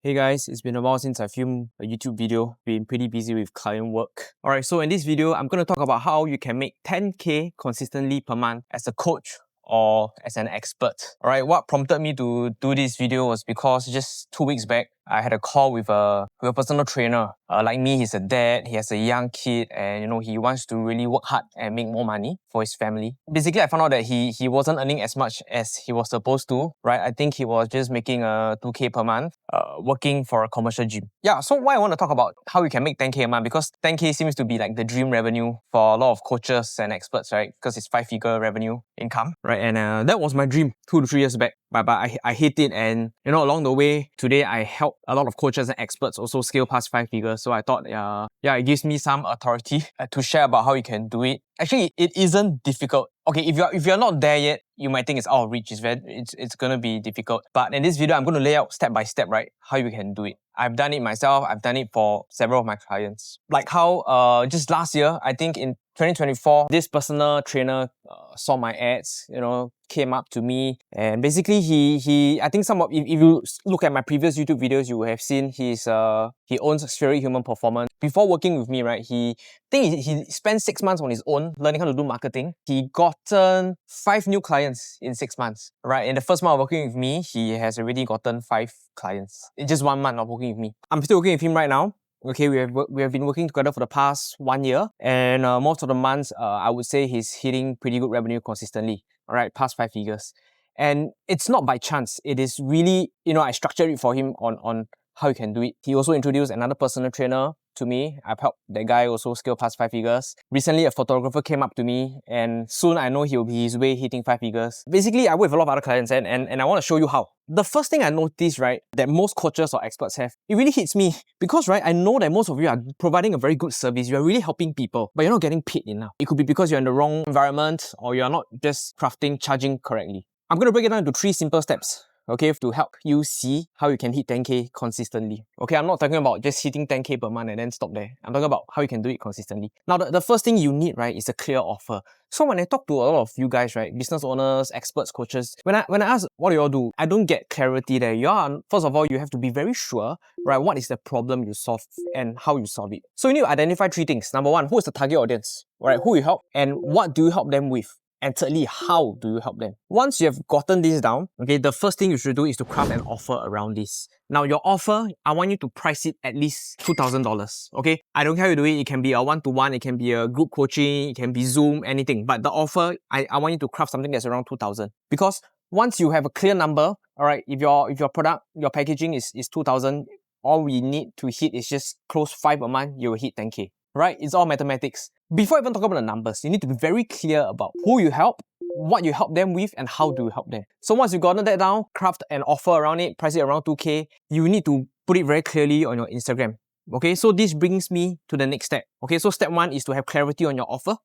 Hey guys, it's been a while since I filmed a YouTube video. Been pretty busy with client work. Alright, so in this video, I'm going to talk about how you can make 10K consistently per month as a coach or as an expert. Alright, what prompted me to do this video was because just 2 weeks back, I had a call with a personal trainer. Like me, he's a dad, he has a young kid, and he wants to really work hard and make more money for his family. Basically, I found out that he wasn't earning as much as he was supposed to, right? I think he was just making 2K per month, working for a commercial gym. Yeah, so why I want to talk about how you can make 10K a month, because 10K seems to be like the dream revenue for a lot of coaches and experts, right? Because it's 5-figure revenue income, right? And that was my dream 2 to 3 years back. But I hit it, and along the way, today I help a lot of coaches and experts also scale past 5 figures. So I thought, it gives me some authority to share about how you can do it. Actually, it isn't difficult. Okay, if you're not there yet, you might think it's out of reach. It's gonna be difficult. But in this video, I'm gonna lay out step by step, right, how you can do it. I've done it myself. I've done it for several of my clients. Like how just last year, I think in 2024, this personal trainer saw my ads, came up to me, and basically I think if you look at my previous YouTube videos, you will have seen he owns Spirit Human Performance. Before working with me, right, he spent 6 months on his own learning how to do marketing. He gotten 5 new clients in 6 months, right? In the first month of working with me, he has already gotten 5 clients in just 1 month of working with me. I'm still working with him right now. Okay, we have been working together for the past 1 year, and most of the months, I would say he's hitting pretty good revenue consistently. All right, past 5 figures, and it's not by chance. It is really, I structured it for him on how you can do it. He also introduced another personal trainer to me. I've helped that guy also scale past 5 figures. Recently, a photographer came up to me, and soon I know he'll be his way hitting 5 figures. Basically, I work with a lot of other clients, and I want to show you how. The first thing I noticed, right, that most coaches or experts have, it really hits me because, right, I know that most of you are providing a very good service. You are really helping people, but you're not getting paid enough. It could be because you're in the wrong environment, or you're not just charging correctly. I'm going to break it down into 3 simple steps, okay, to help you see how you can hit 10K consistently. Okay, I'm not talking about just hitting 10K per month and then stop there. I'm talking about how you can do it consistently. Now, the first thing you need, right, is a clear offer. So when I talk to a lot of you guys, right, business owners, experts, coaches, when I ask, what do you all do? I don't get clarity there. First of all, you have to be very sure, right, what is the problem you solve and how you solve it. So you need to identify 3 things. Number 1, who is the target audience? Right, who you help and what do you help them with? And thirdly, how do you help them? Once you have gotten this down, okay, the first thing you should do is to craft an offer around this. Now, your offer, I want you to price it at least $2,000, okay? I don't care how you do it. It can be a one-to-one, it can be a group coaching, it can be Zoom, anything. But the offer, I want you to craft something that's around 2,000. Because once you have a clear number, all right, if your product, your packaging is 2,000, all we need to hit is just close 5 a month, you will hit 10K. Right? It's all mathematics. Before even talking about the numbers, you need to be very clear about who you help, what you help them with, and how do you help them. So once you've gotten that down, craft an offer around it, price it around 2K, you need to put it very clearly on your Instagram. Okay, so this brings me to the next step. Okay, so step 1 is to have clarity on your offer.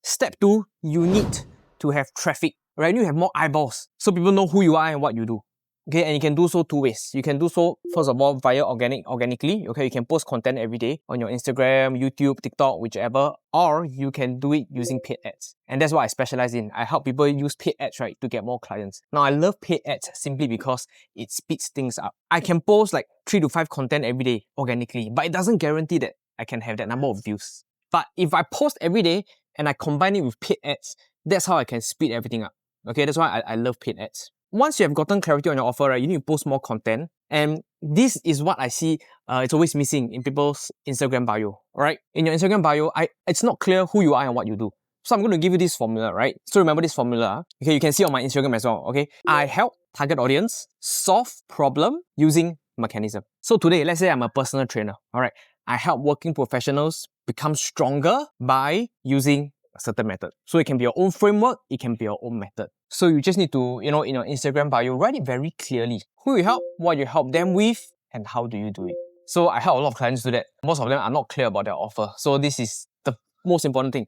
Step 2, you need to have traffic, right? You have more eyeballs so people know who you are and what you do. Okay, and you can do so 2 ways. You can do so, first of all, via organically. Okay, you can post content every day on your Instagram, YouTube, TikTok, whichever, or you can do it using paid ads. And that's what I specialize in. I help people use paid ads, right, to get more clients. Now, I love paid ads simply because it speeds things up. I can post like 3 to 5 content every day organically, but it doesn't guarantee that I can have that number of views. But if I post every day and I combine it with paid ads, that's how I can speed everything up. Okay, that's why I love paid ads. Once you have gotten clarity on your offer, right, you need to post more content. And this is what I see it's always missing in people's Instagram bio. Alright? In your Instagram bio, it's not clear who you are and what you do. So I'm going to give you this formula, right? So remember this formula. Okay, you can see on my Instagram as well. Okay, I help target audience solve problem using mechanism. So today, let's say I'm a personal trainer. Alright, I help working professionals become stronger by using a certain method. So it can be your own framework, it can be your own method. So you just need to, in your Instagram bio, write it very clearly. Who you help, what you help them with, and how do you do it. So I help a lot of clients do that. Most of them are not clear about their offer. So this is the most important thing.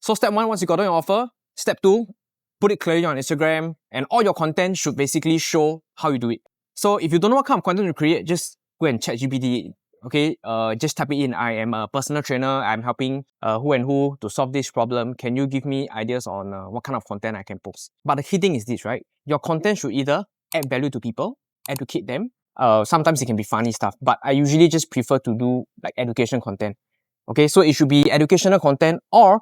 So step 1, once you got your offer. Step 2, put it clearly on Instagram, and all your content should basically show how you do it. So if you don't know what kind of content to create, just go and chat GPT. Okay, just type it in. I am a personal trainer. I'm helping who and who to solve this problem. Can you give me ideas on what kind of content I can post? But the key thing is this, right? Your content should either add value to people, educate them, Sometimes it can be funny stuff, but I usually just prefer to do like education content. Okay, so it should be educational content or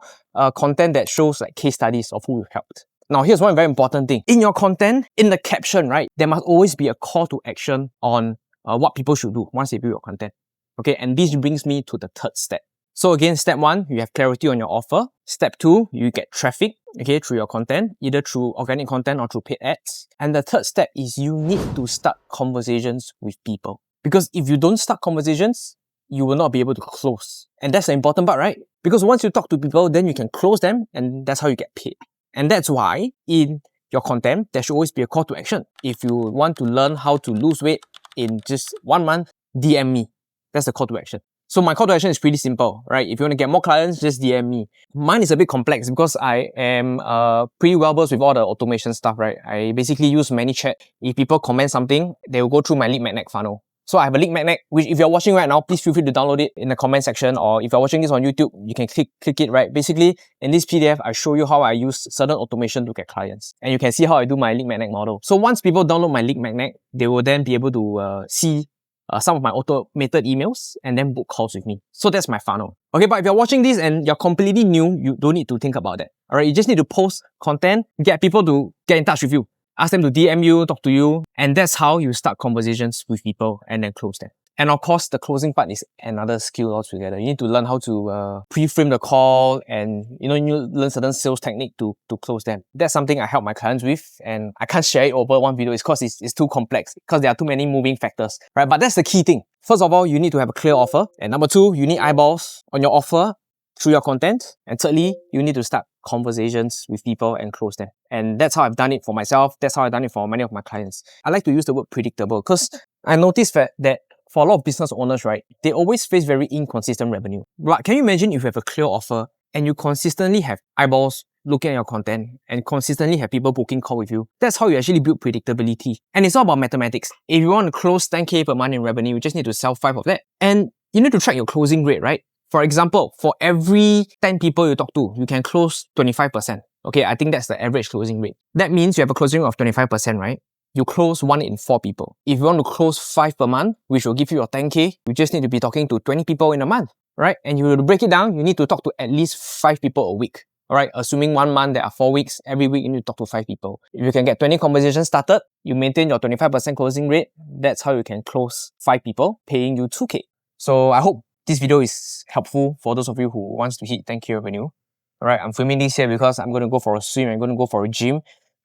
content that shows like case studies of who we've helped. Now, here's one very important thing. In your content, in the caption, right, there must always be a call to action on what people should do once they view your content. Okay, and this brings me to the third step. So again, step 1, you have clarity on your offer. Step 2, you get traffic, okay, through your content, either through organic content or through paid ads. And the third step is you need to start conversations with people. Because if you don't start conversations, you will not be able to close. And that's the important part, right? Because once you talk to people, then you can close them, and that's how you get paid. And that's why in your content, there should always be a call to action. If you want to learn how to lose weight in just 1 month, DM me. That's the call to action. So my call to action is pretty simple, right? If you want to get more clients, just DM me. Mine is a bit complex because I am pretty well versed with all the automation stuff, right? I basically use ManyChat. If people comment something, they will go through my lead magnet funnel. So I have a lead magnet, which if you're watching right now, please feel free to download it in the comment section, or if you're watching this on YouTube, you can click it, right? Basically, in this PDF, I show you how I use certain automation to get clients. And you can see how I do my lead magnet model. So once people download my lead magnet, they will then be able to see some of my automated emails and then book calls with me. So that's my funnel. Okay, but if you're watching this and you're completely new, you don't need to think about that. Alright, you just need to post content, get people to get in touch with you. Ask them to DM you, talk to you, and that's how you start conversations with people and then close them. And of course, the closing part is another skill altogether. You need to learn how to pre-frame the call, and you learn certain sales technique to close them. That's something I help my clients with, and I can't share it over one video. It's because it's too complex, because there are too many moving factors, right? But that's the key thing. First of all, you need to have a clear offer. And number 2, you need eyeballs on your offer through your content. And thirdly, you need to start conversations with people and close them. And that's how I've done it for myself. That's how I've done it for many of my clients. I like to use the word predictable because I noticed that for a lot of business owners, right, they always face very inconsistent revenue. But can you imagine if you have a clear offer and you consistently have eyeballs looking at your content and consistently have people booking call with you? That's how you actually build predictability. And it's all about mathematics. If you want to close 10K per month in revenue, you just need to sell 5 of that. And you need to track your closing rate, right? For example, for every 10 people you talk to, you can close 25%. Okay, I think that's the average closing rate. That means you have a closing rate of 25%, right? You close 1 in 4 people. If you want to close 5 per month, which will give you your 10K, you just need to be talking to 20 people in a month, right? And you will break it down, you need to talk to at least 5 people a week. Alright, assuming 1 month there are 4 weeks, every week you need to talk to 5 people. If you can get 20 conversations started, you maintain your 25% closing rate, that's how you can close 5 people, paying you 2K. So I hope this video is helpful for those of you who wants to hit 10K revenue. Alright, I'm filming this here because I'm going to go for a swim, I'm going to go for a gym.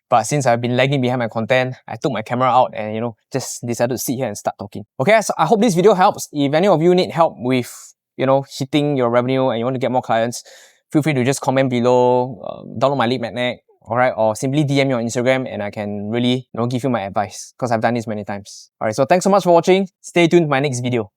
But since I've been lagging behind my content, I took my camera out and, just decided to sit here and start talking. Okay, so I hope this video helps. If any of you need help with, hitting your revenue and you want to get more clients, feel free to just comment below, download my lead magnet, alright, or simply DM me on Instagram and I can really, give you my advice because I've done this many times. Alright, so thanks so much for watching. Stay tuned to my next video.